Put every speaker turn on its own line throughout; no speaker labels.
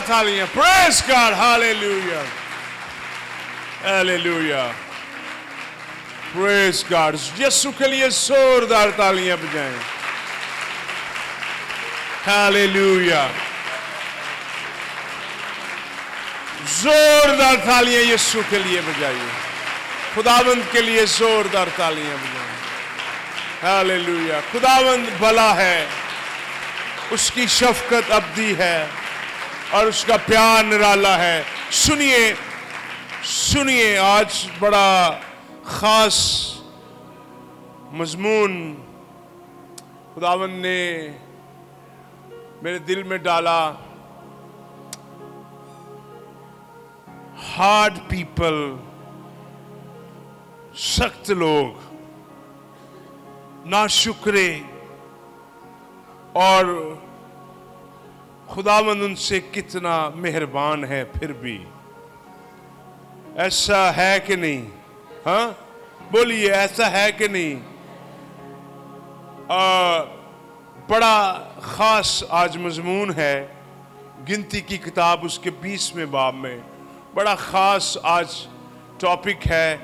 तालियां. Praise God. Hallelujah. Hallelujah. Praise God. यीशु के लिए जोरदार तालियां बजाएं. Hallelujah. जोरदार तालियां यीशु के लिए बजाइए. खुदावंद के लिए जोरदार तालियां बजाएं. हालेलुया. खुदावंद भला है, उसकी शफकत अब्दी है और उसका प्यार निराला है. सुनिए सुनिए, आज बड़ा खास मजमून खुदावंद ने मेरे दिल में डाला. हार्ड पीपल, सख्त लोग, नाशुक्रे, और खुदावंद उनसे कितना मेहरबान है. फिर भी ऐसा है कि नहीं? हाँ, बोलिए, ऐसा है कि नहीं? बड़ा खास आज मजमून है. गिनती की किताब उसके 20वें बाब में बड़ा खास आज टॉपिक है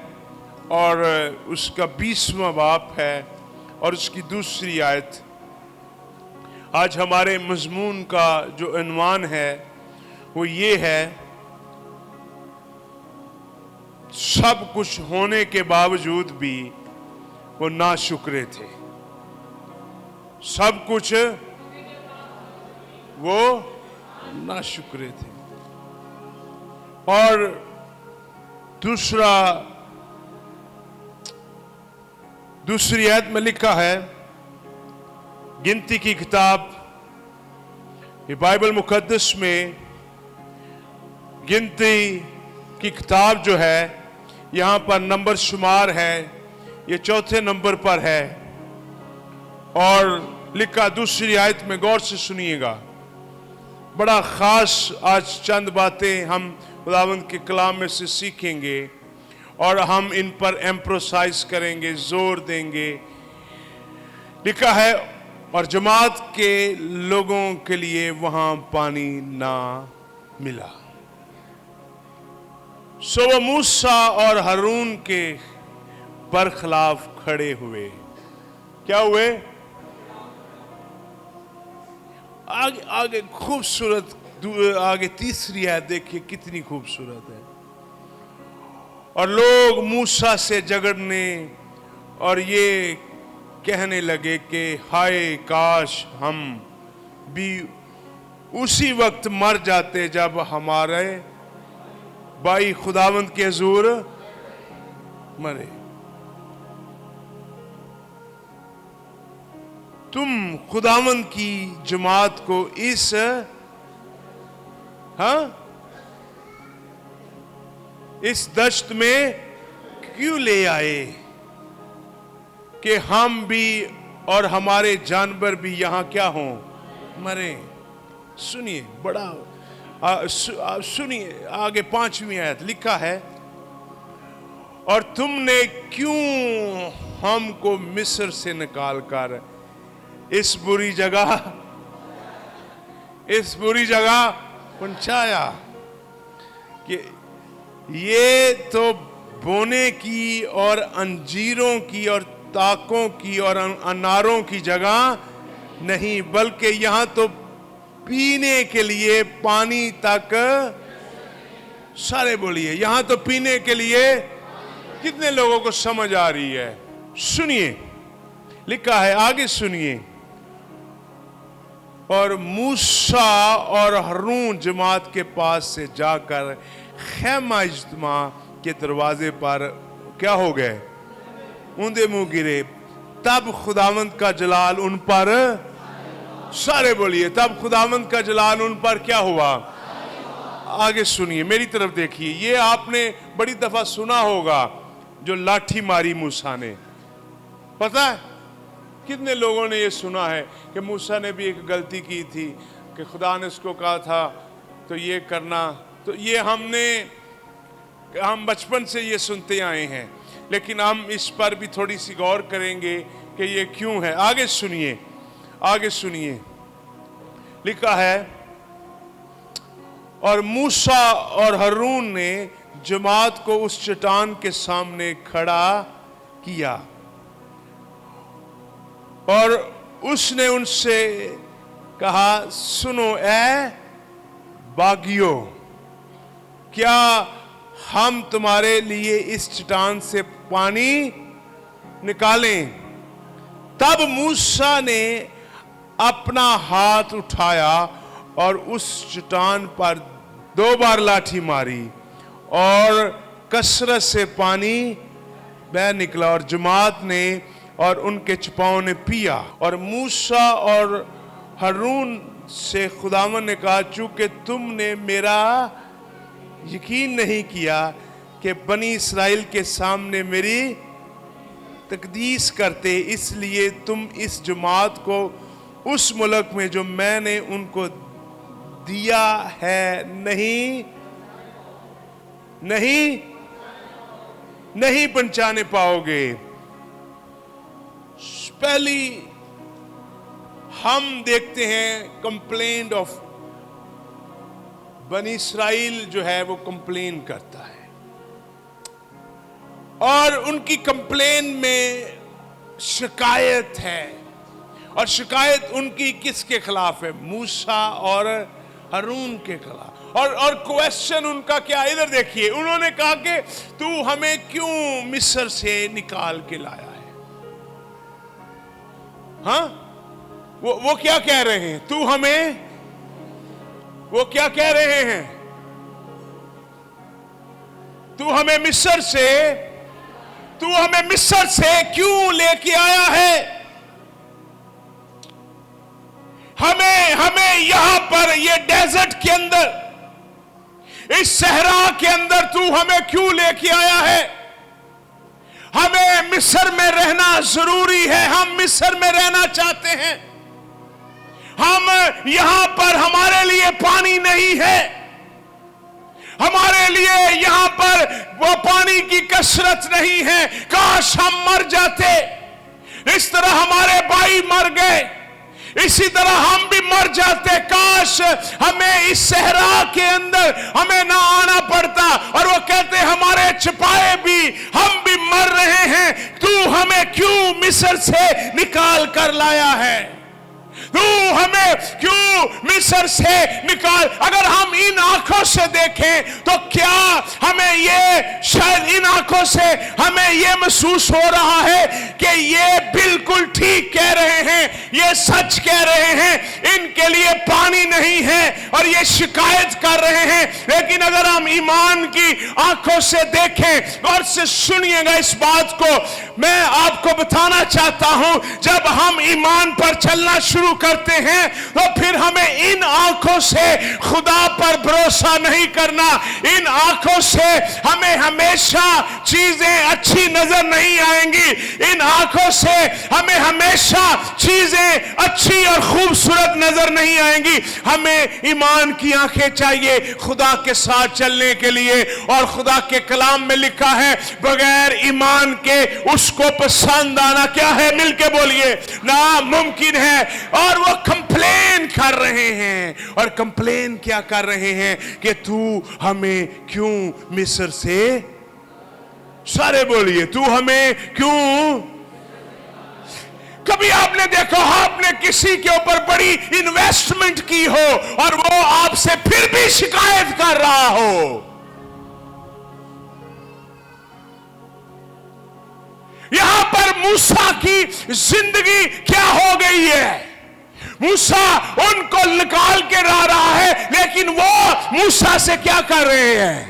और उसका 20वां बाब है और उसकी दूसरी आयत. आज हमारे मजमून का जो उन्वान है वो ये है, सब कुछ होने के बावजूद भी वो नाशुक्रे थे. सब कुछ वो नाशुक्रे थे. और दूसरी आयत में लिखा है, गिनती की किताब, ये बाइबल मुकद्दस में गिनती की किताब जो है, यहाँ पर नंबर शुमार है, ये 4थे नंबर पर है. और लिखा दूसरी आयत में, गौर से सुनिएगा. बड़ा खास आज चंद बातें हम खुदावंद के कलाम में से सीखेंगे और हम इन पर एम्फसाइज करेंगे, जोर देंगे. लिखा है, और जमात के लोगों के लिए वहां पानी ना मिला. सो वो मूसा और हारून के बरखिलाफ खड़े हुए. क्या हुए? आगे खूबसूरत, आगे तीसरी आयत देखिए कितनी खूबसूरत है. और लोग मूसा से झगड़ने और ये कहने लगे कि हाय काश हम भी उसी वक्त मर जाते जब हमारे भाई खुदावंद के हुजूर मरे. तुम खुदावंद की जमात को इस दश्त में क्यों ले आए कि हम भी और हमारे जानवर भी यहाँ क्या हों? मरे. सुनिए, बड़ा सुनिए, आगे 5वीं आयत लिखा है, और तुमने क्यों हमको मिस्र से निकालकर इस बुरी जगह पहुंचाया कि ये तो बोने की और अंजीरों की और ताकों की और अनारों की जगह नहीं, बल्कि यहाँ तो पीने के लिए पानी तक. सारे बोलिए, यहाँ तो पीने के लिए. कितने लोगों को समझ आ रही है? सुनिए, लिखा है, आगे सुनिए. और मूसा और हारून जमात के पास से जाकर खैमा इज्तिमा के दरवाजे पर क्या हो गए? ऊंधे मुंह गिरे. तब खुदावंद का जलाल उन पर, सारे बोलिए, तब खुदावंद का जलाल उन पर क्या हुआ? आगे सुनिए, मेरी तरफ देखिए. ये आपने बड़ी दफा सुना होगा, जो लाठी मारी मूसा ने. पता है कितने लोगों ने ये सुना है कि मूसा ने भी एक गलती की थी कि खुदा ने उसको कहा था तो ये करना. तो ये हम बचपन से ये सुनते आए हैं, लेकिन हम इस पर भी थोड़ी सी गौर करेंगे कि ये क्यों है. आगे सुनिए, आगे सुनिए. लिखा है, اور موسیٰ اور ہارون نے جماعت کو اس چٹان کے سامنے کھڑا کیا اور اس نے ان سے کہا سنو اے باغیوں، کیا ہم تمہارے لیے اس چٹان سے پانی نکالیں؟ تب موسیٰ نے اپنا ہاتھ اٹھایا اور اس چٹان پر 2 بار لاٹھی ماری اور کثرت سے پانی بہہ نکلا اور جماعت نے اور ان کے چپاؤں نے پیا۔ اور موسیٰ اور ہارون سے خداوند نے کہا چونکہ تم نے میرا یقین نہیں کیا کہ بنی اسرائیل کے سامنے میری تقدیس کرتے، اس لیے تم اس جماعت کو اس ملک میں جو میں نے ان کو دیا ہے نہیں پہنچانے پاؤ گے۔ پہلی ہم دیکھتے ہیں کمپلینٹ آف بنی اسرائیل جو ہے وہ کمپلین کرتا ہے، اور ان کی کمپلین میں شکایت ہے، اور شکایت ان کی کس کے خلاف ہے؟ موسیٰ اور ہارون کے خلاف۔ اور کویسچن ان کا کیا؟ ادھر دیکھیے، انہوں نے کہا کہ تو ہمیں کیوں مصر سے نکال کے لایا ہے؟ ہاں وہ کیا کہہ رہے ہیں؟ وہ کیا کہہ رہے ہیں؟ تو ہمیں مصر سے کیوں لے کے آیا ہے؟ ہمیں یہاں پر یہ ڈیزرٹ کے اندر، اس صحرا کے اندر تو ہمیں کیوں لے کے آیا ہے؟ ہمیں مصر میں رہنا ضروری ہے، ہم مصر میں رہنا چاہتے ہیں، ہم یہاں پر ہمارے لیے پانی نہیں ہے، ہمارے لیے یہاں پر وہ پانی کی کثرت نہیں ہے، کاش ہم مر جاتے، اس طرح ہمارے بھائی مر گئے، اسی طرح ہم بھی مر جاتے، کاش ہمیں اس صحرا کے اندر ہمیں نہ آنا پڑتا۔ اور وہ کہتے ہمارے چھپائے بھی، ہم بھی مر رہے ہیں، تو ہمیں کیوں مصر سے نکال کر لایا ہے؟ تو ہمیں کیوں مصر سے نکال؟ اگر ہم ان آنکھوں سے دیکھیں تو کیا ہمیں یہ شاید ان آنکھوں سے ہمیں یہ محسوس ہو رہا ہے کہ یہ بالکل ٹھیک کہہ رہے ہیں، یہ سچ کہہ رہے ہیں، ان کے لیے پانی نہیں ہے اور یہ شکایت کر رہے ہیں؟ لیکن اگر ہم ایمان کی آنکھوں سے دیکھیں اور سے سنیے گا اس بات کو، میں آپ کو بتانا چاہتا ہوں، جب ہم ایمان پر چلنا شروع کرتے ہیں تو پھر ہمیں ان آنکھوں سے خدا پر بھروسہ نہیں کرنا، ان آنکھوں سے ہمیں ہمیشہ چیزیں اچھی نظر نہیں آئیں گی، ان آنکھوں سے ہمیں ہمیشہ چیزیں اچھی اور خوبصورت نظر نہیں آئیں گی۔ ہمیں ایمان کی آنکھیں چاہیے خدا کے ساتھ چلنے کے لیے، اور خدا کے کلام میں لکھا ہے بغیر ایمان کے اس کو پسند آنا کیا ہے؟ مل کے بولیے، ناممکن ہے۔ اور وہ کمپلین کر رہے ہیں، اور کمپلین کیا کر رہے ہیں کہ تو ہمیں کیوں مصر سے، سارے بولیے، تو ہمیں کیوں؟ کبھی آپ نے دیکھا آپ نے کسی کے اوپر بڑی انویسٹمنٹ کی ہو اور وہ آپ سے پھر بھی شکایت کر رہا ہو؟ یہاں پر موسیٰ کی زندگی کیا ہو گئی ہے؟ موسیٰ ان کو نکال کے لا رہا ہے، لیکن وہ موسیٰ سے کیا کر رہے ہیں؟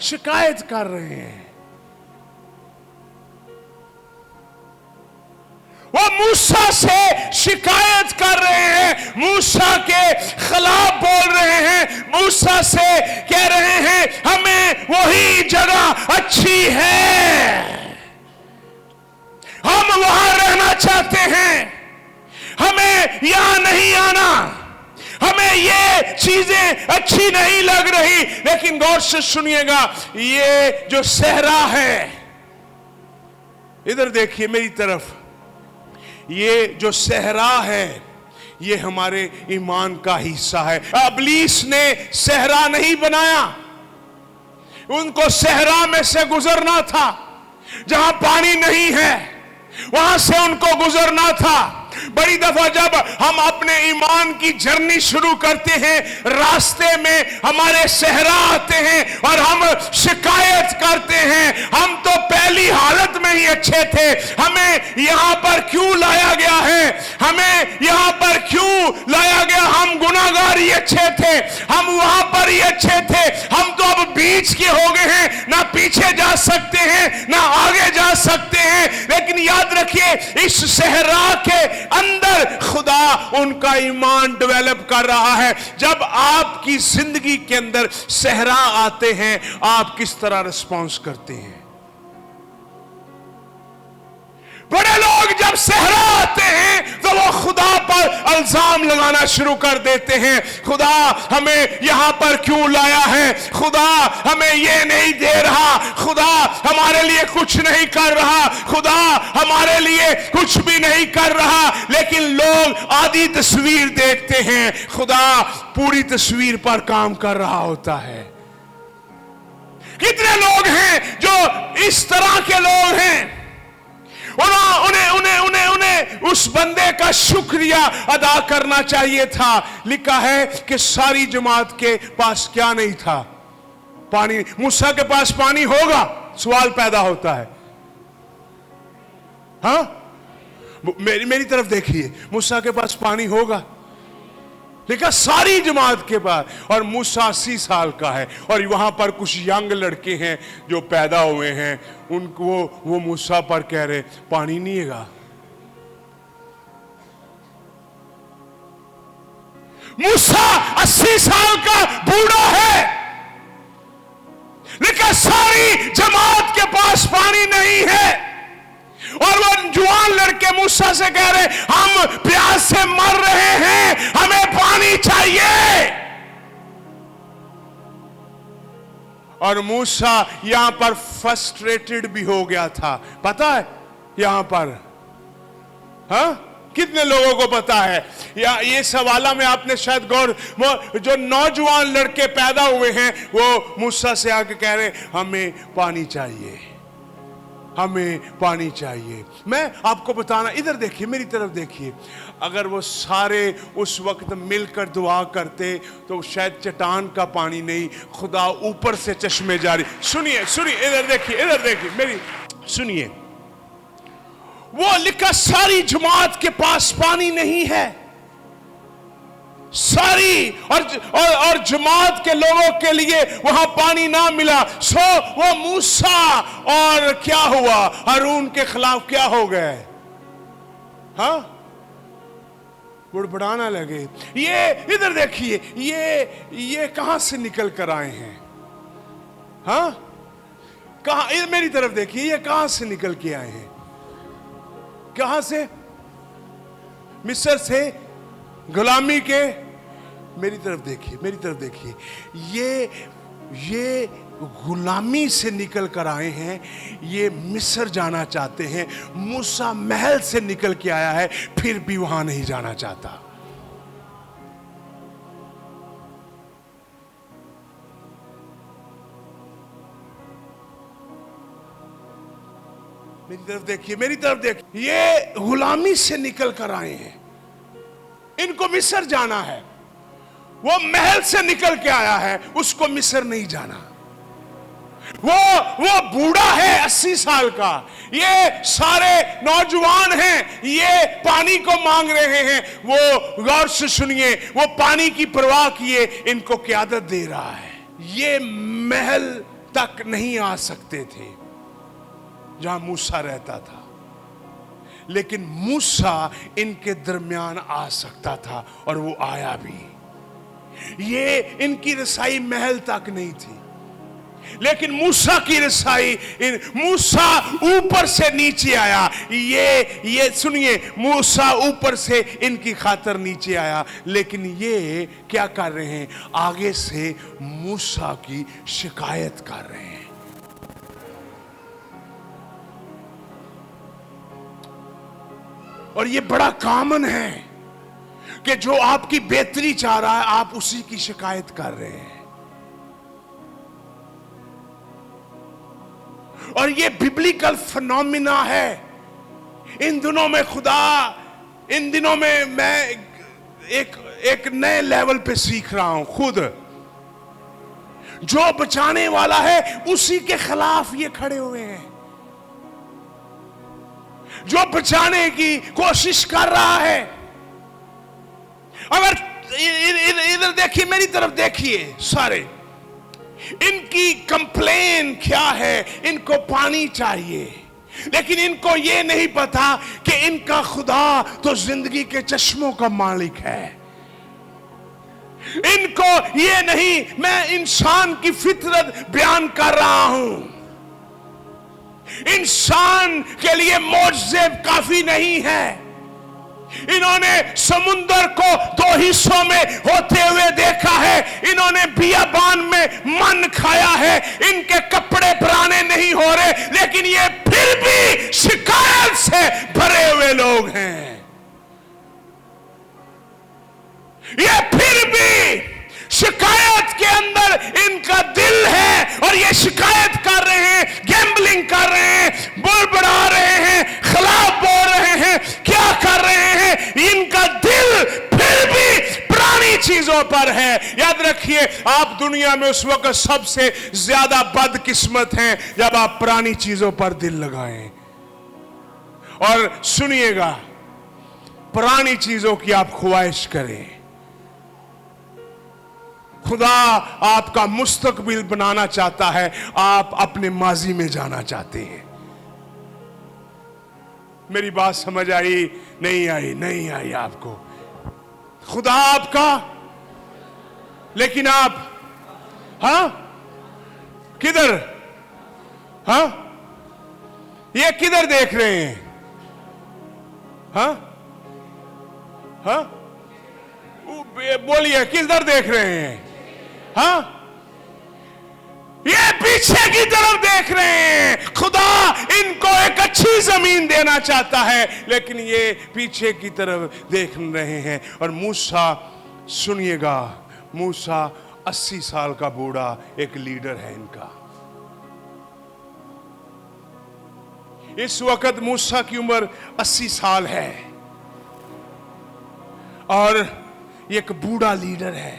شکایت کر رہے ہیں۔ وہ موسیٰ سے شکایت کر رہے ہیں، موسیٰ کے خلاف بول رہے ہیں، موسیٰ سے کہہ رہے ہیں ہمیں وہی جگہ اچھی ہے، ہم وہاں رہنا چاہتے ہیں، ہمیں یہاں نہیں آنا، ہمیں یہ چیزیں اچھی نہیں لگ رہی۔ لیکن غور سے سنیے گا، یہ جو صحرا ہے، ادھر دیکھیے میری طرف، یہ جو صحرا ہے، یہ ہمارے ایمان کا حصہ ہے. ابلیس نے صحرا نہیں بنایا، ان کو صحرا میں سے گزرنا تھا. جہاں پانی نہیں ہے وہاں سے ان کو گزرنا تھا. بڑی دفعہ جب ہم اپنے ایمان کی جرنی شروع کرتے ہیں، راستے میں ہمارے صحرا آتے ہیں اور ہم شکایت کرتے ہیں، ہم تو پہلی حالت میں ہی اچھے تھے، ہمیں یہاں پر کیوں لایا گیا ہے، ہمیں یہاں پر کیوں لایا گیا، ہم گناہگار ہی اچھے تھے، ہم وہاں پر ہی اچھے تھے، ہم تو اب بیچ کے ہو گئے ہیں، نہ پیچھے جا سکتے ہیں نہ آگے جا سکتے ہیں. لیکن یاد رکھیے اس صحرا کے اندر خدا ان کا ایمان ڈیولپ کر رہا ہے. جب آپ کی زندگی کے اندر صحرا آتے ہیں آپ کس طرح رسپانس کرتے ہیں؟ بڑے لوگ جب صحرا آتے ہیں تو وہ خدا پر الزام لگانا شروع کر دیتے ہیں. خدا ہمیں یہاں پر کیوں لایا ہے، خدا ہمیں یہ نہیں دے رہا، خدا ہمارے لیے کچھ نہیں کر رہا، خدا ہمارے لیے کچھ بھی نہیں کر رہا. لیکن لوگ آدھی تصویر دیکھتے ہیں، خدا پوری تصویر پر کام کر رہا ہوتا ہے. کتنے لوگ ہیں جو اس طرح کے لوگ ہیں، انہیں اس بندے کا شکریہ ادا کرنا چاہیے تھا. لکھا ہے کہ ساری جماعت کے پاس کیا نہیں تھا؟ پانی. موسیٰ کے پاس پانی ہوگا؟ سوال پیدا ہوتا ہے. ہاں میری طرف دیکھیے، موسیٰ کے پاس پانی ہوگا؟ لکھا ساری جماعت کے بعد. اور موسیٰ 80 سال کا ہے اور وہاں پر کچھ ینگ لڑکے ہیں جو پیدا ہوئے ہیں، ان کو وہ موسیٰ پر کہہ رہے پانی نہیں ہے گا. موسیٰ 80 سال کا بوڑھا ہے، لیکن ساری جماعت کے پاس پانی نہیں ہے. اور وہ جوان لڑکے موسیٰ سے کہہ رہے ہم پیاس سے مر رہے ہیں، ہمیں پانی چاہیے. اور موسیٰ یہاں پر فرسٹریٹڈ بھی ہو گیا تھا. پتا ہے یہاں پر ہاں کتنے لوگوں کو پتا ہے؟ یہ سوالہ میں آپ نے شاید غور، جو نوجوان لڑکے پیدا ہوئے ہیں وہ موسیٰ سے آ کے کہہ رہے ہمیں پانی چاہیے، ہمیں پانی چاہیے. میں آپ کو بتانا، ادھر دیکھیے میری طرف دیکھیے، اگر وہ سارے اس وقت مل کر دعا کرتے تو شاید چٹان کا پانی نہیں، خدا اوپر سے چشمے جاری. سنیے ادھر دیکھیے میری سنیے. وہ لکھا ساری جماعت کے پاس پانی نہیں ہے، ساری اور جماعت کے لوگوں کے لیے وہاں پانی نہ ملا. سو وہ موسیٰ اور کیا ہوا، ہارون کے خلاف کیا ہو گئے؟ ہاں بڑبڑانا لگے. یہ ادھر دیکھیے، یہ کہاں سے نکل کر آئے ہیں؟ ہاں کہاں؟ میری طرف دیکھیے، یہ کہاں سے نکل کے آئے ہیں؟ کہاں سے؟ مصر سے، غلامی کے. میری طرف دیکھیے یہ غلامی سے نکل کر آئے ہیں، یہ مصر جانا چاہتے ہیں. موسیٰ محل سے نکل کے آیا ہے پھر بھی وہاں نہیں جانا چاہتا. میری طرف دیکھیے یہ غلامی سے نکل کر آئے ہیں، ان کو مصر جانا ہے. وہ محل سے نکل کے آیا ہے، اس کو مصر نہیں جانا. وہ بوڑھا ہے 80 سال کا، یہ سارے نوجوان ہیں، یہ پانی کو مانگ رہے ہیں. وہ غور سے سنیے، وہ پانی کی پرواہ کیے ان کو قیادت دے رہا ہے. یہ محل تک نہیں آ سکتے تھے جہاں موسیٰ رہتا تھا، لیکن موسیٰ ان کے درمیان آ سکتا تھا اور وہ آیا بھی. یہ ان کی رسائی محل تک نہیں تھی، لیکن موسیٰ کی رسائی، موسیٰ اوپر سے نیچے آیا. یہ سنیے، موسیٰ اوپر سے ان کی خاطر نیچے آیا، لیکن یہ کیا کر رہے ہیں؟ آگے سے موسیٰ کی شکایت کر رہے ہیں. اور یہ بڑا کامن ہے. کہ جو آپ کی بہتری چاہ رہا ہے آپ اسی کی شکایت کر رہے ہیں. اور یہ ببلیکل فنومینا ہے. ان دنوں میں ان دنوں میں ایک نئے لیول پہ سیکھ رہا ہوں خود. جو بچانے والا ہے اسی کے خلاف یہ کھڑے ہوئے ہیں. جو بچانے کی کوشش کر رہا ہے. اگر ادھر دیکھیے, میری طرف دیکھیے سارے, ان کی کمپلین کیا ہے؟ ان کو پانی چاہیے, لیکن ان کو یہ نہیں پتا کہ ان کا خدا تو زندگی کے چشموں کا مالک ہے. ان کو یہ نہیں, میں انسان کی فطرت بیان کر رہا ہوں. انسان کے لیے معجزے کافی نہیں ہے. انہوں نے سمندر کو 2 حصوں میں ہوتے ہوئے دیکھا ہے. انہوں نے بیابان میں من کھایا ہے. ان کے کپڑے پرانے نہیں ہو رہے, لیکن یہ پھر بھی شکایت سے بھرے ہوئے لوگ ہیں. یہ پھر بھی شکایت کے اندر ان کا دل ہے, اور یہ شکایت کر رہے ہیں, گیمبلنگ کر رہے ہیں, بڑبڑا رہے ہیں, خلاف بول رہے ہیں, کیا کر رہے ہیں؟ ان کا دل پھر بھی پرانی چیزوں پر ہے. یاد رکھیے, آپ دنیا میں اس وقت سب سے زیادہ بدقسمت ہیں جب آپ پرانی چیزوں پر دل لگائیں. اور سنیے گا, پرانی چیزوں کی آپ خواہش کریں. خدا آپ کا مستقبل بنانا چاہتا ہے, آپ اپنے ماضی میں جانا چاہتے ہیں. میری بات سمجھ آئی؟ نہیں آئی آپ کو. خدا آپ کا, لیکن آپ کدھر, یہ کدھر دیکھ رہے ہیں؟ بولیے, کدھر دیکھ رہے ہیں؟ یہ پیچھے کی طرف دیکھ رہے ہیں. خدا ان کو ایک اچھی زمین دینا چاہتا ہے, لیکن یہ پیچھے کی طرف دیکھ رہے ہیں. اور موسیٰ, سنیے گا, موسیٰ 80 سال کا بوڑھا ایک لیڈر ہے ان کا. اس وقت موسیٰ کی عمر 80 سال ہے, اور یہ ایک بوڑھا لیڈر ہے.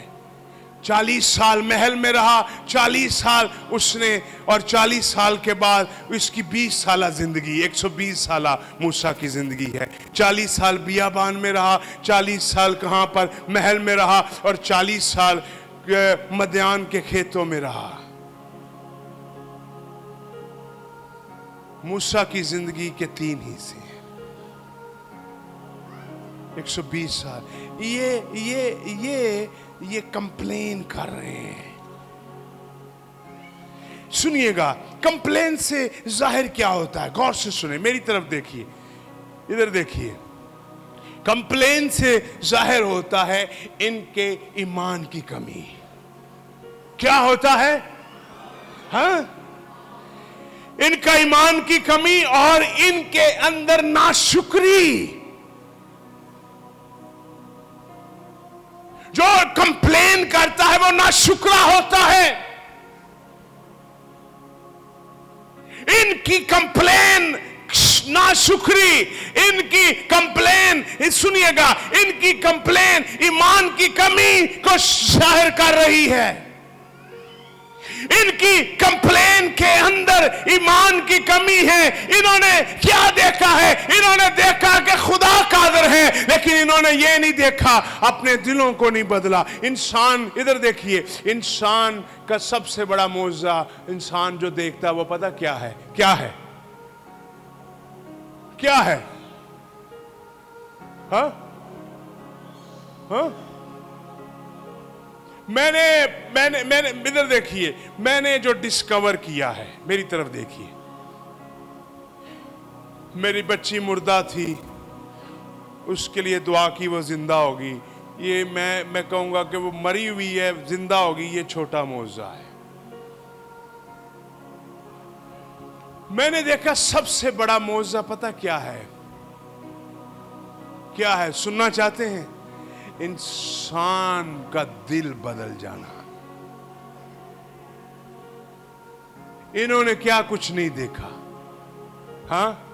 40 سال محل میں رہا, 40 سال اس نے, اور 40 سال کے بعد اس کی 20 سالہ زندگی, 120 سالہ موسیٰ کی زندگی ہے. 40 سال بیابان میں رہا, 40 سال کہاں پر محل میں رہا, اور 40 سال مدیان کے کھیتوں میں رہا. موسیٰ کی زندگی کے 3 حصے ہیں. 120 سال. یہ کمپلین کر رہے ہیں. سنیے گا, کمپلین سے ظاہر کیا ہوتا ہے؟ غور سے سنیں, میری طرف دیکھیے, ادھر دیکھیے. کمپلین سے ظاہر ہوتا ہے ان کے ایمان کی کمی. کیا ہوتا ہے؟ ان کا ایمان کی کمی, اور ان کے اندر ناشکری. جو کمپلین کرتا ہے وہ ناشکرا ہوتا ہے. ان کی کمپلین ناشکری, ان کی کمپلین, سنیے گا, ان کی کمپلین ایمان کی کمی کو ظاہر کر رہی ہے. ان کی کمپلین کے اندر ایمان کی کمی ہے. انہوں نے کیا دیکھا ہے؟ انہوں نے دیکھا کہ خدا قادر ہے, لیکن انہوں نے یہ نہیں دیکھا, اپنے دلوں کو نہیں بدلا. انسان, ادھر دیکھیے, انسان کا سب سے بڑا معجزہ انسان جو دیکھتا ہے وہ پتہ کیا ہے؟ کیا ہے؟ کیا ہے؟ میں نے ادھر دیکھیے, میں نے جو ڈسکور کیا ہے, میری طرف دیکھیے. میری بچی مردہ تھی, اس کے لیے دعا کی, وہ زندہ ہوگی. یہ میں کہوں گا کہ وہ مری ہوئی ہے, زندہ ہوگی, یہ چھوٹا معجزہ ہے. میں نے دیکھا سب سے بڑا معجزہ پتہ کیا ہے؟ کیا ہے؟ سننا چاہتے ہیں؟ इंसान का दिल बदल जाना। इन्होंने क्या कुछ नहीं देखा। हाँ,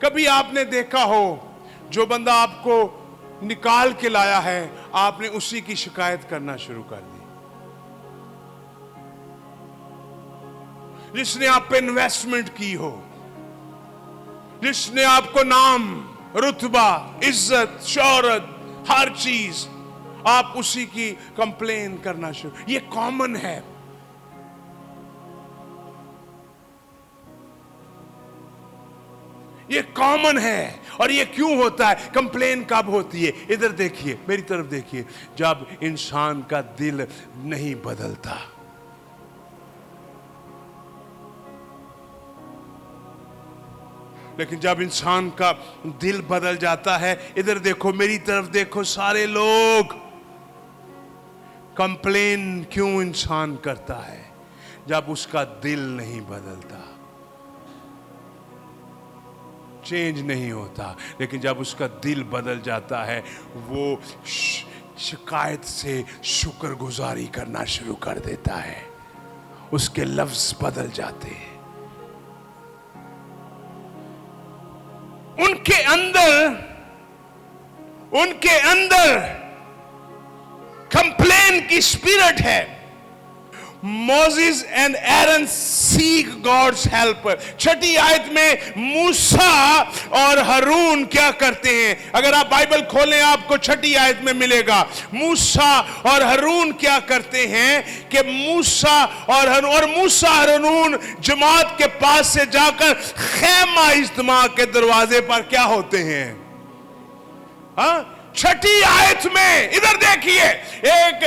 कभी आपने देखा हो जो बंदा आपको निकाल के लाया है, आपने उसी की शिकायत करना शुरू कर दी। जिसने आप पे इन्वेस्टमेंट की हो, जिसने आपको नाम, रुतबा, इज्जत, शोहरत, हर चीज, आप उसी की कंप्लेन करना शुरू। ये कॉमन है। ये कॉमन है। और ये क्यों होता है? कंप्लेन कब होती है? इधर देखिए, मेरी तरफ देखिए। जब इंसान का दिल नहीं बदलता। लेकिन जब इंसान का दिल बदल जाता है, इधर देखो, मेरी तरफ देखो, सारे लोग कंप्लेन क्यों इंसान करता है? जब उसका दिल नहीं बदलता, चेंज नहीं होता। लेकिन जब उसका दिल बदल जाता है, वो शिकायत से शुक्रगुजारी करना शुरू कर देता है। उसके लफ्ज बदल जाते हैं। उनके अंदर कंप्लेन की स्पिरिट है। Moses and Aaron seek God's help। छठी आयत में मूसा और हारून क्या करते हैं? अगर आप बाइबल खोलें, आपको छठी आयत में मिलेगा। मूसा और हारून क्या करते हैं कि मूसा और हारून जमात के पास से जाकर खेमा इज्तिमा के दरवाजे पर क्या होते हैं? हाँ, छठी आयत में इधर देखिए, एक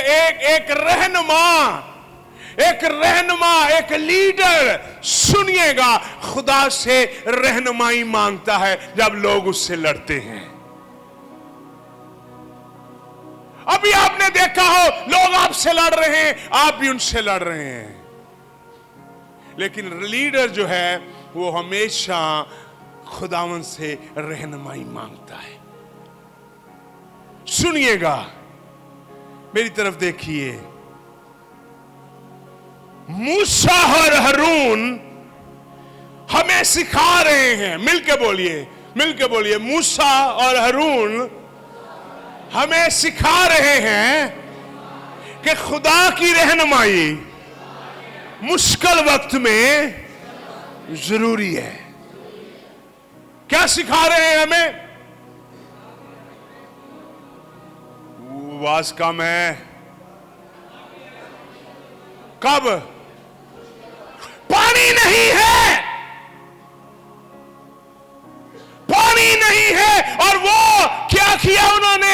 रहनुमा, एक लीडर, सुनिएगा, खुदा से रहनुमाई मांगता है जब लोग उससे लड़ते हैं। अभी आपने देखा हो, लोग आपसे लड़ रहे हैं, आप भी उनसे लड़ रहे हैं। लेकिन लीडर जो है वो हमेशा खुदावन से रहनुमाई मांगता है। सुनिएगा, मेरी तरफ देखिए। मूसा और हारून हमें सिखा रहे हैं। मिलके बोलिए, मूसा और हारून हमें सिखा रहे हैं कि खुदा की रहनुमाई मुश्किल वक्त में जरूरी है। क्या सिखा रहे हैं हमें? आवाज कम है। कब? पानी नहीं है, पानी नहीं है। और वो क्या किया उन्होंने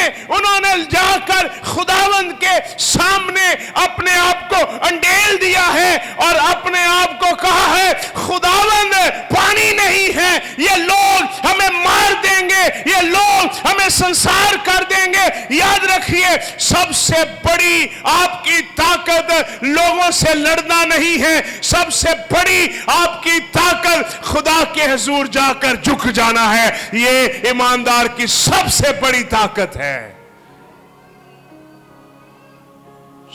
जाकर खुदावंद के सामने अपने आप को अंडेल दिया है और अपने आप को कहा है, खुदावंद पानी नहीं है, ये लोग हमें मार देंगे, ये लोग हमें संसार कर देंगे। याद रखिए, सबसे बड़ी आपकी ताकत लोगों से लड़ना नहीं है। सबसे बड़ी आपकी ताकत खुदा के हुजूर जाकर झुक जाना है। ये ईमानदार की सबसे बड़ी ताकत है।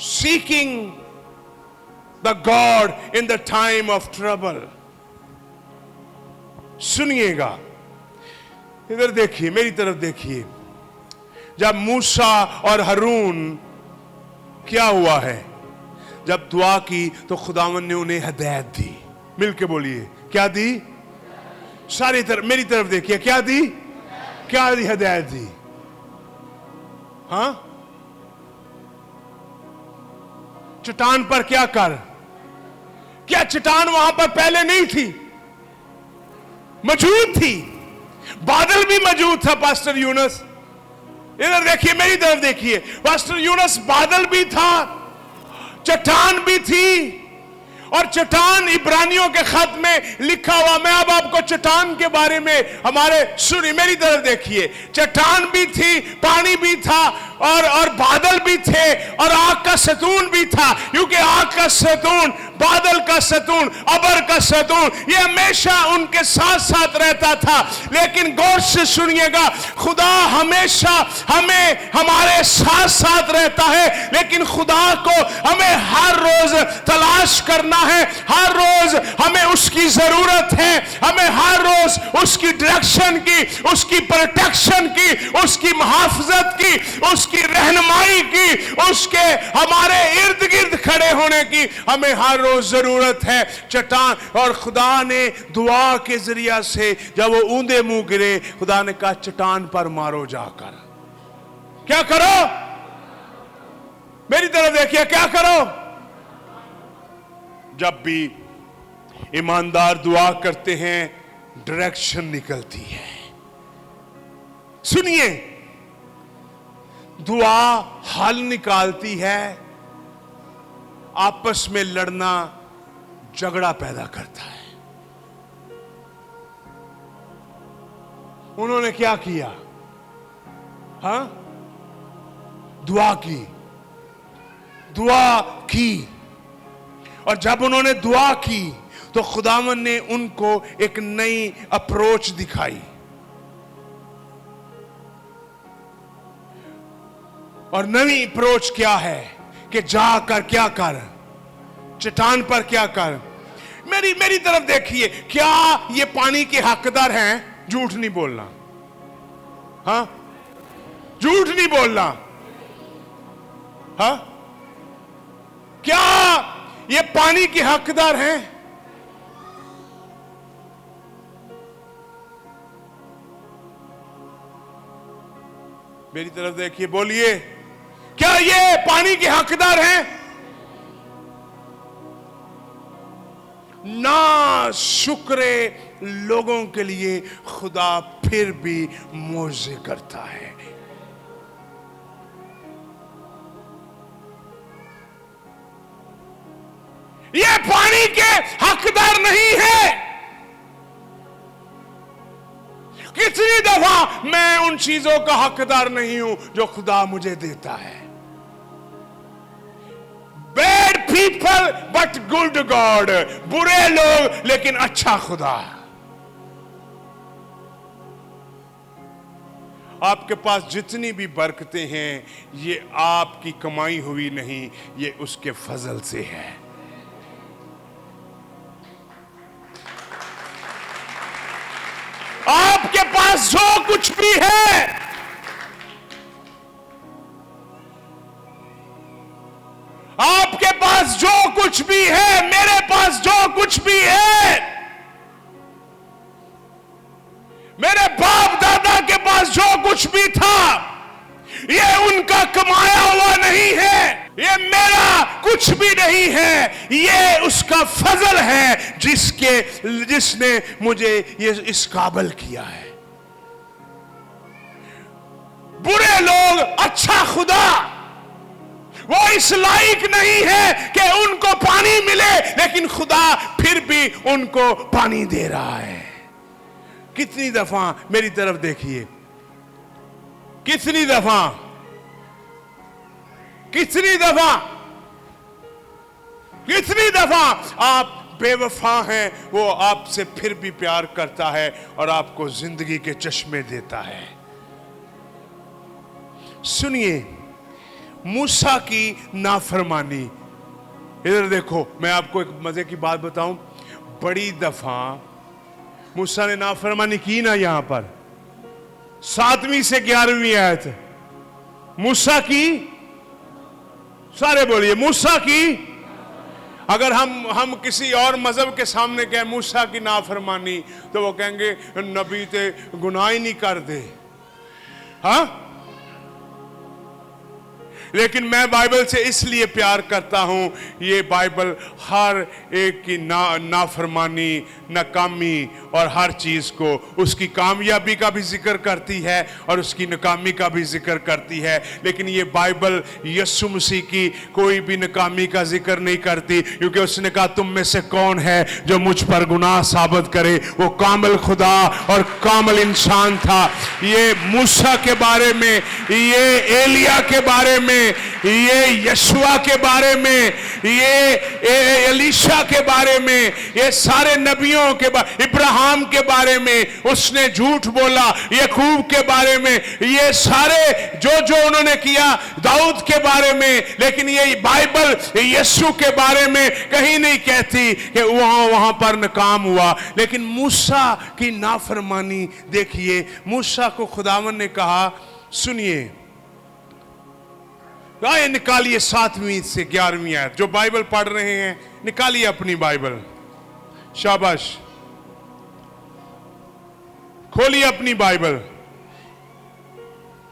Seeking the God in the time of trouble। सुनिएगा, इधर देखिए, मेरी तरफ देखिए। जब मूसा और हारून क्या हुआ है, जब दुआ की तो खुदावन ने उन्हें हिदायत दी। मिलके बोलिए, क्या दी? सारी तरफ मेरी तरफ देखिए, क्या दी? क्या दी? हिदायत दी। हाँ, चट्टान पर क्या कर? क्या चट्टान वहां पर पहले नहीं थी? मौजूद थी। बादल भी मौजूद था। पास्टर यूनुस, इधर देखिए, मेरी तरफ देखिए। पास्टर यूनुस, बादल भी था, चट्टान भी थी। और चट्टान इब्रानियों के खत में लिखा हुआ। मैं अब आपको चट्टान के बारे में सुनिए, मेरी तरफ देखिए। चट्टान भी थी, पानी भी था, और बादल भी थे और आग का सतून भी था, क्योंकि आग का सतून, बादल का सतून, अबर का सतून, ये हमेशा उनके साथ साथ रहता था। लेकिन गौर से सुनिएगा, खुदा हमेशा हमें हमारे साथ साथ रहता है, लेकिन खुदा को हमें हर रोज तलाश करना है, हर रोज हमें उसकी जरूरत है, हमें हर रोज उसकी डायरेक्शन की, उसकी प्रोटेक्शन की, उसकी मुहाफजत की, उसकी रहनुमाई की, उसके हमारे इर्द गिर्द खड़े होने की हमें हर रोज जरूरत है। चट्टान, और खुदा ने दुआ के जरिया से जब वो ऊंधे मुंह गिरे, खुदा ने कहा चट्टान पर मारो जाकर। क्या करो? मेरी तरफ देखिए, क्या करो? जब भी ईमानदार दुआ करते हैं, डायरेक्शन निकलती है। सुनिए, दुआ हल निकालती है, आपस में लड़ना झगड़ा पैदा करता है। उन्होंने क्या किया? हाँ, दुआ की, दुआ की, और जब उन्होंने दुआ की तो खुदावंद ने उनको एक नई अप्रोच दिखाई। और नई अप्रोच क्या है कि जाकर क्या कर, चट्टान पर क्या कर। मेरी तरफ देखिए, क्या ये पानी के हकदार हैं? झूठ नहीं बोलना, हाँ, झूठ नहीं बोलना, हाँ, क्या ये पानी के हकदार हैं? मेरी तरफ देखिए, बोलिए, क्या ये पानी के हकदार हैं? ना शुक्रे लोगों के लिए खुदा फिर भी मोजे करता है। ये पानी के हकदार नहीं है। कितनी दफा मैं उन चीजों का हकदार नहीं हूं जो खुदा मुझे देता है। Bad people but good God, बुरे लोग लेकिन अच्छा खुदा। आपके पास जितनी भी बरकतें हैं, ये आपकी कमाई हुई नहीं, ये उसके फजल से है। आपके पास जो कुछ भी है, आपके पास जो कुछ भी है, मेरे पास जो कुछ भी है, मेरे बाप दादा के पास जो कुछ भी था, ये उनका कमाया हुआ नहीं है, ये मेरा कुछ भी नहीं है, ये उसका फजल है जिसने मुझे ये इस काबिल किया है। बुरे लोग, अच्छा खुदा, वो इस लायक नहीं है कि उनको पानी मिले, लेकिन खुदा फिर भी उनको पानी दे रहा है। कितनी दफा, मेरी तरफ देखिए, कितनी दफा, कितनी दफा, कितनी दफा आप बेवफा हैं, वो आपसे फिर भी प्यार करता है और आपको जिंदगी के चश्मे देता है। सुनिए, मूसा की नाफरमानी, इधर देखो, मैं आपको एक मजे की बात बताऊं। बड़ी दफा मूसा ने नाफरमानी की ना, यहां पर 7वीं से 11वीं आयत, मूसा की, सारे बोलिए, मूसा की। अगर हम किसी और मजहब के सामने कहें मूसा की नाफरमानी, तो वो कहेंगे नबी ते गुनाह ही नहीं कर दे, हाँ। लेकिन मैं बाइबल से इसलिए प्यार करता हूं, ये बाइबल हर एक की नाफरमानी, नाकामी اور ہر چیز کو، اس کی کامیابی کا بھی ذکر کرتی ہے اور اس کی ناکامی کا بھی ذکر کرتی ہے، لیکن یہ بائبل یسوع مسیح کی کوئی بھی ناکامی کا ذکر نہیں کرتی، کیونکہ اس نے کہا تم میں سے کون ہے جو مجھ پر گناہ ثابت کرے۔ وہ کامل خدا اور کامل انسان تھا۔ یہ موسیٰ کے بارے میں، یہ ایلیاہ کے بارے میں، یہ یشوع کے بارے میں، یہ الیشا کے بارے میں، یہ سارے نبیوں کے بارے، ابراہیم کے بارے میں اس نے جھوٹ بولا، یعقوب کے بارے میں، یہ سارے جو انہوں نے کیا، داؤد کے بارے میں، لیکن یہ بائبل یسوع کے بارے میں کہیں نہیں کہتی کہ وہاں پر ناکام ہوا۔ لیکن موسیٰ کی نافرمانی دیکھیے، موسیٰ کو خداوند نے کہا سنیے، آئے نکالیے 7ویں سے 11ویں آیت، جو بائبل پڑھ رہے ہیں نکالیے اپنی بائبل، شاباش، کھولیے اپنی بائبل۔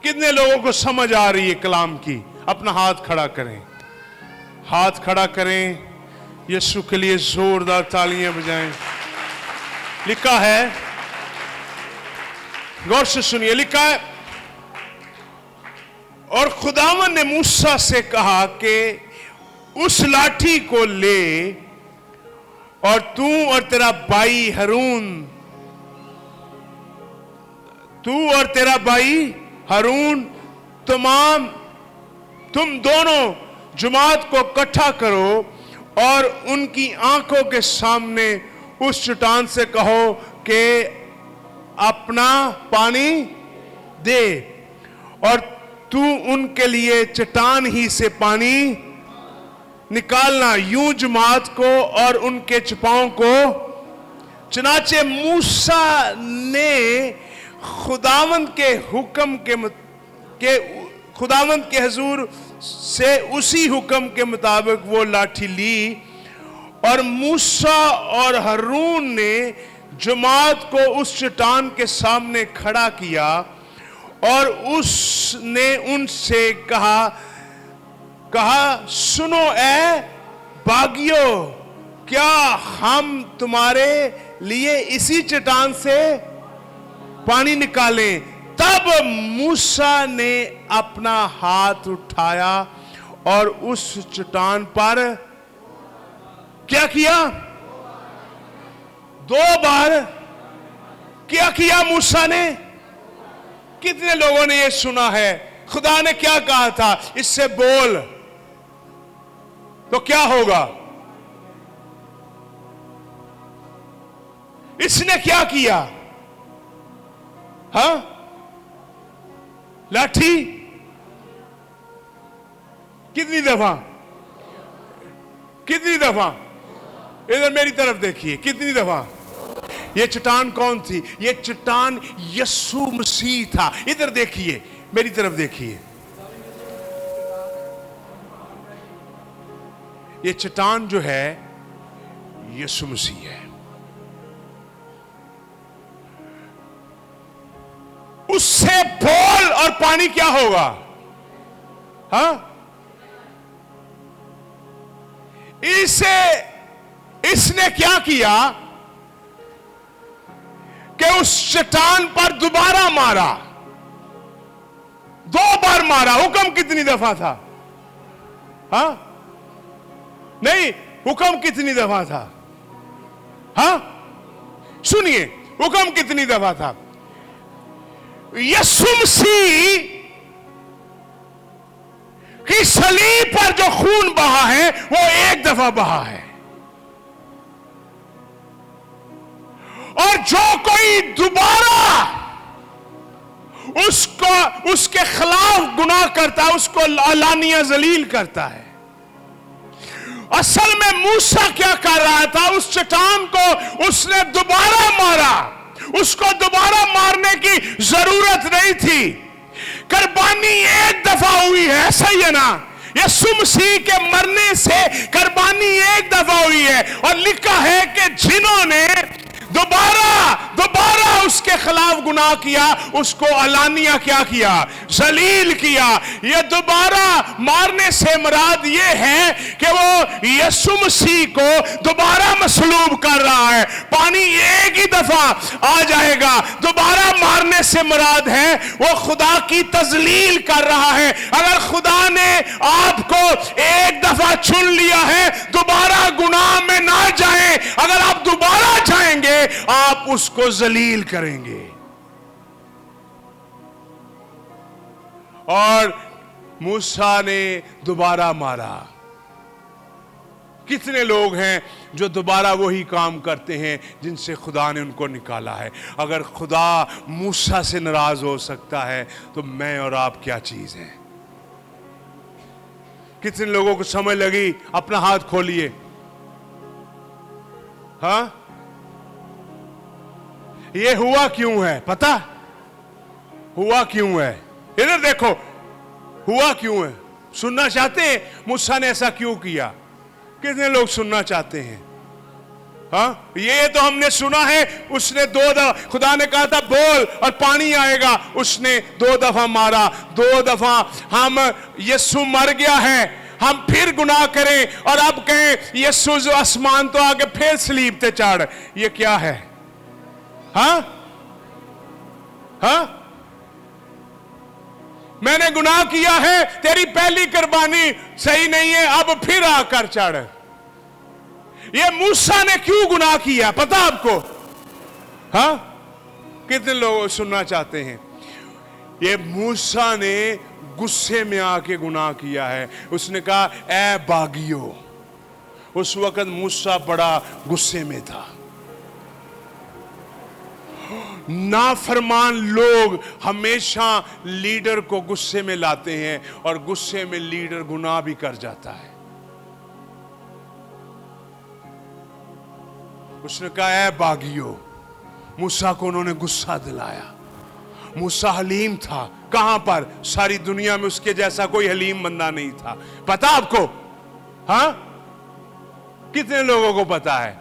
کتنے لوگوں کو سمجھ آ رہی ہے کلام کی؟ اپنا ہاتھ کھڑا کریں، ہاتھ کھڑا کریں، یسوع کے لیے زوردار تالیاں بجائیں۔ لکھا ہے، غور سے سنیے، لکھا ہے، اور خداوند نے موسیٰ سے کہا کہ اس لاٹھی کو لے اور تو اور تیرا بھائی ہارون تم دونوں جماعت کو اکٹھا کرو اور ان کی آنکھوں کے سامنے اس چٹان سے کہو کہ اپنا پانی دے، اور تو ان کے لیے چٹان ہی سے پانی نکالنا، یوں جماعت کو اور ان کے چپاؤں کو۔ چنانچہ موسیٰ نے خداوند کے حکم خداوند کے حضور سے اسی حکم کے مطابق وہ لاٹھی لی، اور موسیٰ اور ہارون نے جماعت کو اس چٹان کے سامنے کھڑا کیا، اور اس نے ان سے کہا سنو اے باغیو، کیا ہم تمہارے لیے اسی چٹان سے پانی نکالیں؟ تب موسیٰ نے اپنا ہاتھ اٹھایا اور اس چٹان پر کیا کیا؟ 2 بار کیا کیا موسیٰ نے؟ کتنے لوگوں نے یہ سنا ہے؟ خدا نے کیا کہا تھا؟ اس سے بول تو کیا ہوگا؟ اس نے کیا کیا؟ ہاں، لاٹھی کتنی دفعہ ادھر میری طرف دیکھیے، کتنی دفعہ؟ یہ چٹان کون تھی؟ یہ چٹان یسوع مسیح تھا۔ ادھر دیکھیے، میری طرف دیکھیے، یہ چٹان جو ہے یسوع مسیح ہے۔ اس سے بول اور پانی کیا ہوگا؟ ہاں، اس نے کیا کیا کہ اس چٹان پر دوبارہ مارا، 2 بار مارا۔ حکم کتنی دفعہ تھا؟ ہاں، نہیں، حکم کتنی دفعہ تھا؟ ہاں، سنیے، حکم کتنی دفعہ تھا؟ یسوع مسیح کی صلیب پر جو خون بہا ہے وہ 1 دفعہ بہا ہے، اور جو کوئی دوبارہ اس کے خلاف گناہ کرتا ہے اس کو علانیہ ذلیل کرتا ہے۔ اصل میں موسیٰ کیا کر رہا تھا؟ اس چٹان کو اس نے دوبارہ مارا، اس کو دوبارہ مارنے کی ضرورت نہیں تھی۔ قربانی 1 دفعہ ہوئی ہے، صحیح ہے نا؟ یسوع مسیح کے مرنے سے قربانی 1 دفعہ ہوئی ہے، اور لکھا ہے کہ جنہوں نے दोबारा उसके खिलाफ गुनाह किया, उसको अलानिया क्या किया, जलील किया। ये दोबारा मारने से मुराद ये है कि वो यीशु मसीह को दोबारा मसलूब कर रहा है। पानी एक ही दफा आ जाएगा, दोबारा मारने से मुराद है वो खुदा की तजलील कर रहा है। अगर खुदा ने आपको एक दफा चुन लिया है, दोबारा गुनाह में ना जाएं। अगर आप दोबारा जाएंगे आप उसको जलील करेंगे। और मूसा ने दोबारा मारा। कितने लोग हैं जो दोबारा वही काम करते हैं जिनसे खुदा ने उनको निकाला है। अगर खुदा मूसा से नाराज हो सकता है तो मैं और आप क्या चीज हैं। कितने लोगों को समझ लगी? अपना हाथ खोलिए। हाँ, ये हुआ क्यों है? पता हुआ क्यों है? इधर देखो, हुआ क्यों है? सुनना चाहते हैं मूसा ने ऐसा क्यों किया? कितने लोग सुनना चाहते हैं? हाँ, ये तो हमने सुना है। उसने 2 दफा, खुदा ने कहा था बोल और पानी आएगा, उसने 2 दफा मारा। 2 दफा हम यीशु मर गया है, हम फिर गुनाह करें और अब कहें यीशु जो आसमान तो आगे फिर सलीब पे चढ़। ये क्या है? हाँ हाँ, मैंने गुनाह किया है, तेरी पहली कुर्बानी सही नहीं है, अब फिर आकर चढ़। ये मूसा ने क्यों गुनाह किया पता आपको? हाँ, कितने लोग सुनना चाहते हैं? ये मूसा ने गुस्से में आके गुनाह किया है। उसने कहा ए बागियो। उस वक्त मूसा बड़ा गुस्से में था। नाफरमान लोग हमेशा लीडर को गुस्से में लाते हैं और गुस्से में लीडर गुनाह भी कर जाता है। उसने कहा ए बागियो। मूसा को उन्होंने गुस्सा दिलाया। मूसा हलीम था। कहां पर? सारी दुनिया में उसके जैसा कोई हलीम बंदा नहीं था। पता आपको? हाँ, कितने लोगों को पता है?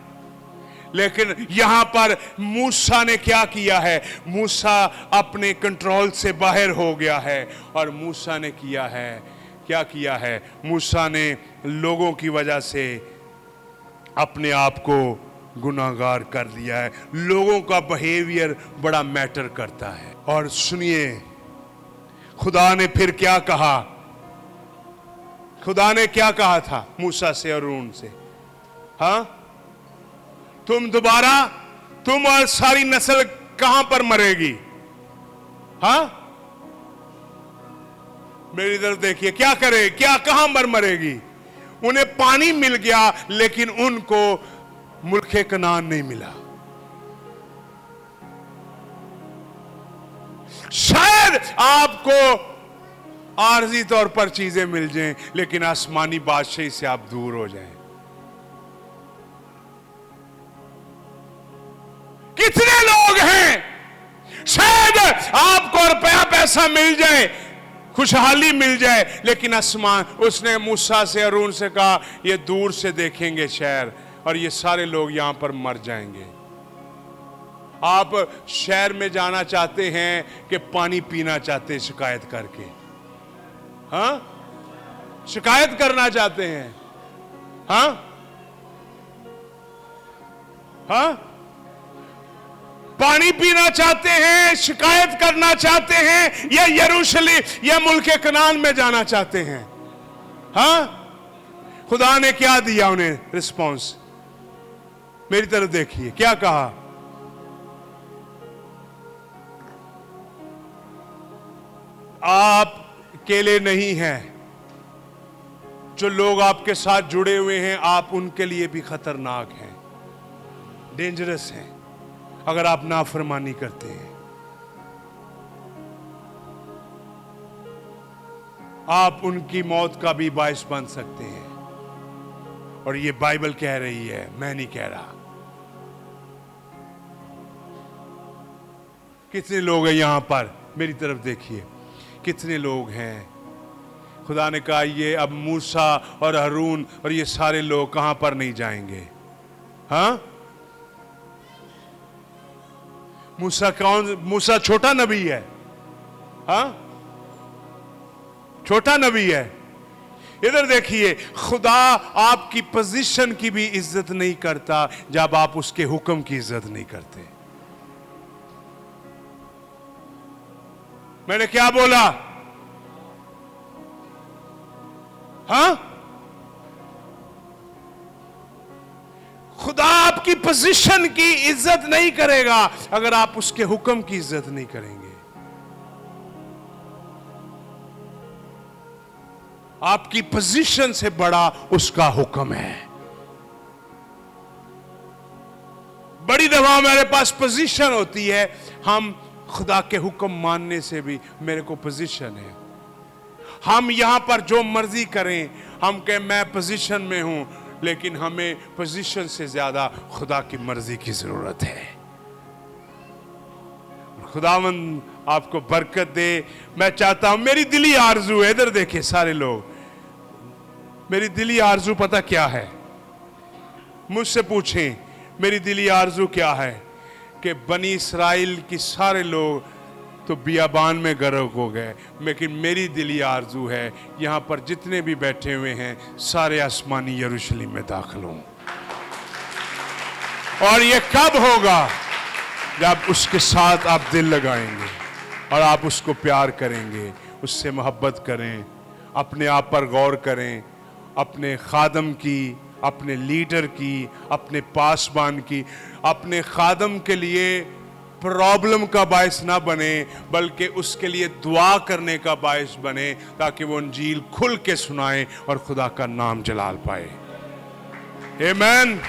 लेकिन यहां पर मूसा ने क्या किया है? मूसा अपने कंट्रोल से बाहर हो गया है और मूसा ने किया है, क्या किया है? मूसा ने लोगों की वजह से अपने आप को गुनाहगार कर दिया है। लोगों का बिहेवियर बड़ा मैटर करता है। और सुनिए, खुदा ने फिर क्या कहा? खुदा ने क्या कहा था मूसा से और हारून से? हाँ, तुम दोबारा, तुम और सारी नस्ल कहां पर मरेगी? हाँ, मेरी तरफ देखिए, क्या करे, क्या कहां पर मरेगी? उन्हें पानी मिल गया लेकिन उनको मुल्के कनान नहीं मिला। शायद आपको आरजी तौर पर चीजें मिल जाएं लेकिन आसमानी बादशाही से आप दूर हो जाएं। कितने लोग हैं शायद आपको रुपया पैसा मिल जाए, खुशहाली मिल जाए, लेकिन आसमान, उसने मूसा से हारून से कहा ये दूर से देखेंगे शहर और ये सारे लोग यहां पर मर जाएंगे। आप शहर में जाना चाहते हैं कि पानी पीना चाहते हैं शिकायत करके? हाँ, शिकायत करना चाहते हैं? हाँ हाँ, पानी पीना चाहते हैं, शिकायत करना चाहते हैं, या यरूशलेम या मुल्क कनान में जाना चाहते हैं? हाँ, खुदा ने क्या दिया उन्हें रिस्पॉन्स? मेरी तरफ देखिए, क्या कहा? आप अकेले नहीं हैं। जो लोग आपके साथ जुड़े हुए हैं आप उनके लिए भी खतरनाक हैं, डेंजरस हैं अगर आप नाफरमानी करते हैं। आप उनकी मौत का भी बायस बन सकते हैं। और ये बाइबल कह रही है, मैं नहीं कह रहा। कितने लोग हैं यहां पर? मेरी तरफ देखिए, कितने लोग हैं? खुदा ने कहा ये अब मूसा और हारून और ये सारे लोग कहां पर नहीं जाएंगे? हाँ, मूसा छोटा नबी है? हाँ, छोटा नबी है। इधर देखिए, खुदा आपकी पोजीशन की भी इज्जत नहीं करता जब आप उसके हुक्म की इज्जत नहीं करते। मैंने क्या बोला? हाँ, खुदा आपकी पोजीशन की इज्जत नहीं करेगा अगर आप उसके हुक्म की इज्जत नहीं करेंगे। आपकी पोजीशन से बड़ा उसका हुक्म है। बड़ी दफा हमारे पास पोजीशन होती है, हम खुदा के हुक्म मानने से भी मेरे को पोजीशन है। हम यहां पर जो मर्जी करें, हम कहें मैं पोजीशन में हूं, लेकिन हमें पोजीशन से ज्यादा खुदा की मर्जी की जरूरत है। खुदावंद आपको बरकत दे। मैं चाहता हूं, मेरी दिली आरजू है, इधर देखिए सारे लोग, मेरी दिली आरजू पता क्या है? मुझसे पूछें मेरी दिली आरजू क्या है? कि बनी इसराइल की सारे लोग तो बियाबान में गर्क हो गए, लेकिन मेरी दिली आरजू है यहां पर जितने भी बैठे हुए हैं सारे आसमानी यरूशलेम में दाखिल हों। और ये कब होगा? जब उसके साथ आप दिल लगाएंगे और आप उसको प्यार करेंगे, उससे मोहब्बत करें, अपने आप पर गौर करें, अपने खादम की, अपने लीडर की, अपने पासबान की, अपने खादम के लिए प्रॉब्लम का बायस ना बने, बल्कि उसके लिए दुआ करने का बायस बने, ताकि वो इंजील खुल के सुनाए और खुदा का नाम जलाल पाए। आमीन।